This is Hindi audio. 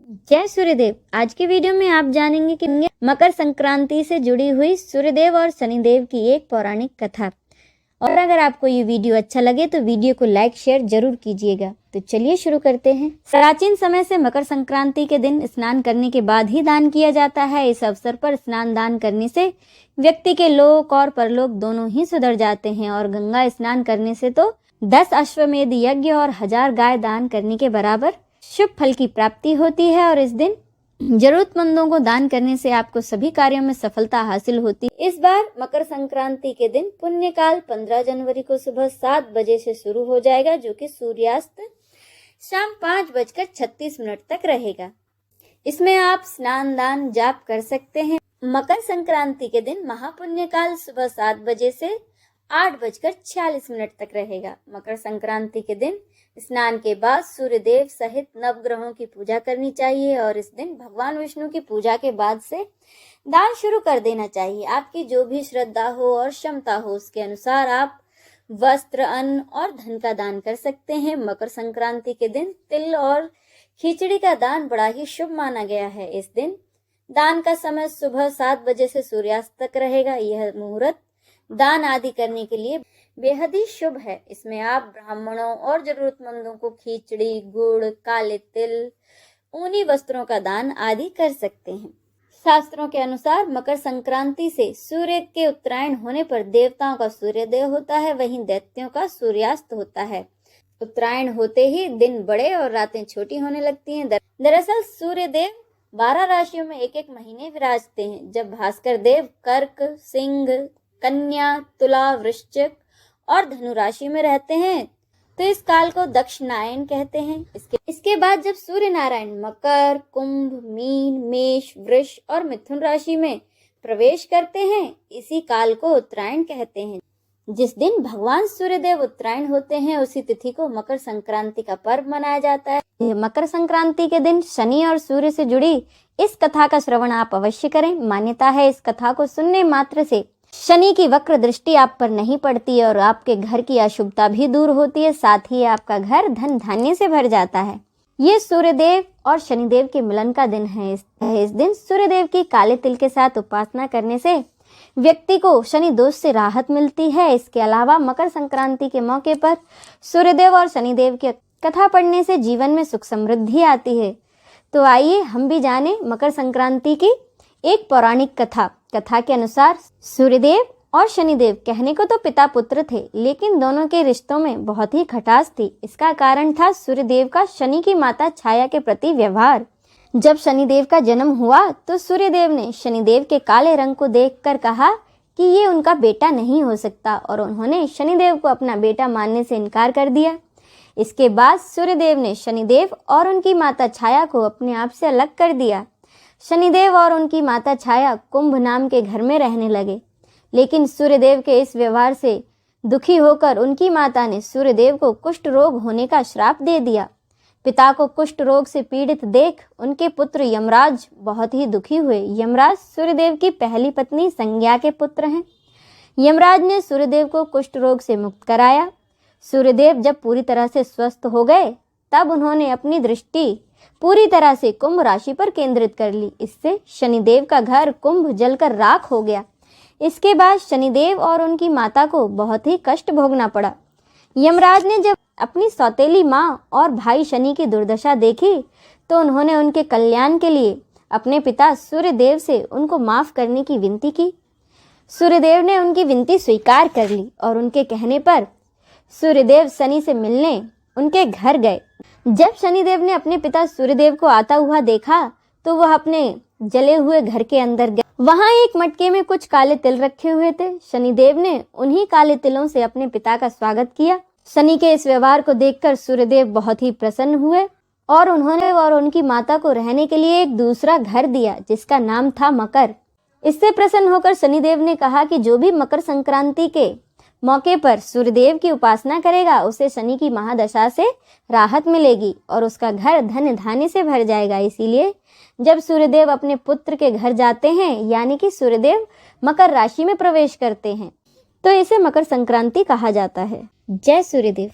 जय सूर्यदेव। आज की वीडियो में आप जानेंगे कि मकर संक्रांति से जुड़ी हुई सूर्यदेव और शनिदेव की एक पौराणिक कथा। और अगर आपको ये वीडियो अच्छा लगे तो वीडियो को लाइक शेयर जरूर कीजिएगा। तो चलिए शुरू करते हैं। प्राचीन समय से मकर संक्रांति के दिन स्नान करने के बाद ही दान किया जाता है। इस अवसर पर स्नान दान करने से व्यक्ति के लोक और परलोक दोनों ही सुधर जाते हैं। और गंगा स्नान करने से तो 10 अश्वमेध यज्ञ और 1000 गाय दान करने के बराबर शुभ फल की प्राप्ति होती है। और इस दिन जरूरतमंदों को दान करने से आपको सभी कार्यों में सफलता हासिल होती है। इस बार मकर संक्रांति के दिन पुण्यकाल 15 जनवरी को सुबह 7 बजे से शुरू हो जाएगा, जो कि सूर्यास्त शाम 5:36 तक रहेगा। इसमें आप स्नान दान जाप कर सकते हैं। मकर संक्रांति के दिन महापुण्यकाल सुबह 7 बजे से 8:46 तक रहेगा। मकर संक्रांति के दिन स्नान के बाद सूर्यदेव सहित नवग्रहों की पूजा करनी चाहिए। और इस दिन भगवान विष्णु की पूजा के बाद से दान शुरू कर देना चाहिए। आपकी जो भी श्रद्धा हो और क्षमता हो उसके अनुसार आप वस्त्र, अन्न और धन का दान कर सकते हैं। मकर संक्रांति के दिन तिल और खिचड़ी का दान बड़ा ही शुभ माना गया है। इस दिन दान का समय सुबह 7 बजे से सूर्यास्त तक रहेगा। यह मुहूर्त दान आदि करने के लिए बेहद ही शुभ है। इसमें आप ब्राह्मणों और जरूरतमंदों को खिचड़ी, गुड़, काले तिल, ऊनी वस्त्रों का दान आदि कर सकते हैं। शास्त्रों के अनुसार मकर संक्रांति से सूर्य के उत्तरायण होने पर देवताओं का सूर्योदय होता है, वहीं दैत्यों का सूर्यास्त होता है। उत्तरायण होते ही दिन बड़े और रातें छोटी होने लगती हैं। दरअसल सूर्यदेव 12 राशियों में एक महीने विराजते हैं। जब भास्कर देव कर्क, सिंह, कन्या, तुला, वृश्चिक और धनु राशि में रहते हैं तो इस काल को दक्षिणायन कहते हैं। इसके बाद जब सूर्य नारायण मकर, कुंभ, मीन, मेष, वृष और मिथुन राशि में प्रवेश करते हैं, इसी काल को उत्तरायण कहते हैं। जिस दिन भगवान सूर्यदेव उत्तरायण होते हैं उसी तिथि को मकर संक्रांति का पर्व मनाया जाता है। मकर संक्रांति के दिन शनि और सूर्य से जुड़ी इस कथा का श्रवण आप अवश्य करें। मान्यता है इस कथा को सुनने मात्र से शनि की वक्र दृष्टि आप पर नहीं पड़ती और आपके घर की अशुभता भी दूर होती है। साथ ही आपका घर धन धान्य से भर जाता है। ये सूर्यदेव और शनिदेव के मिलन का दिन है। इस दिन सूर्यदेव की काले तिल के साथ उपासना करने से व्यक्ति को शनि दोष से राहत मिलती है। इसके अलावा मकर संक्रांति के मौके पर सूर्यदेव और शनिदेव की कथा पढ़ने से जीवन में सुख समृद्धि आती है। तो आइए हम भी जाने मकर संक्रांति की एक पौराणिक कथा। कथा के अनुसार सूर्यदेव और शनिदेव कहने को तो पिता पुत्र थे, लेकिन दोनों के रिश्तों में बहुत ही खटास थी। इसका कारण था सूर्यदेव का शनि की माता छाया के प्रति व्यवहार। जब शनिदेव का जन्म हुआ तो सूर्यदेव ने शनिदेव के काले रंग को देखकर कहा कि ये उनका बेटा नहीं हो सकता और उन्होंने शनिदेव को अपना बेटा मानने से इनकार कर दिया। इसके बाद सूर्यदेव ने शनिदेव और उनकी माता छाया को अपने आप से अलग कर दिया। शनिदेव और उनकी माता छाया कुंभ नाम के घर में रहने लगे, लेकिन सूर्यदेव के इस व्यवहार से दुखी होकर उनकी माता ने सूर्यदेव को कुष्ठ रोग होने का श्राप दे दिया। पिता को कुष्ठ रोग से पीड़ित देख उनके पुत्र यमराज बहुत ही दुखी हुए। यमराज सूर्यदेव की पहली पत्नी संज्ञा के पुत्र हैं। यमराज ने सूर्यदेव को कुष्ठ रोग से मुक्त कराया। सूर्यदेव जब पूरी तरह से स्वस्थ हो गए तब उन्होंने अपनी दृष्टि पूरी तरह से कुंभ राशि पर केंद्रित कर ली। इससे शनिदेव का घर कुंभ जलकर राख हो गया। इसके बाद शनिदेव और उनकी माता को बहुत ही कष्ट भोगना पड़ा। यमराज ने जब अपनी सौतेली माँ और भाई शनि की दुर्दशा देखी तो उन्होंने उनके कल्याण के लिए अपने पिता सूर्यदेव से उनको माफ करने की विनती की। सूर्यदेव ने उनकी विनती स्वीकार कर ली और उनके कहने पर सूर्यदेव शनि से मिलने उनके घर गए। जब शनिदेव ने अपने पिता सूर्यदेव को आता हुआ देखा तो वह अपने जले हुए घर के अंदर गए। वहां एक मटके में कुछ काले तिल रखे हुए थे। शनिदेव ने उन्हीं काले तिलों से अपने पिता का स्वागत किया। शनि के इस व्यवहार को देखकर सूर्यदेव बहुत ही प्रसन्न हुए और उन्होंने और उनकी माता को रहने के लिए एक दूसरा घर दिया जिसका नाम था मकर। इससे प्रसन्न होकर शनिदेव ने कहा कि जो भी मकर संक्रांति के मौके पर सूर्यदेव की उपासना करेगा उसे शनि की महादशा से राहत मिलेगी और उसका घर धन धान्य से भर जाएगा। इसीलिए जब सूर्यदेव अपने पुत्र के घर जाते हैं, यानी कि सूर्यदेव मकर राशि में प्रवेश करते हैं, तो इसे मकर संक्रांति कहा जाता है। जय सूर्यदेव।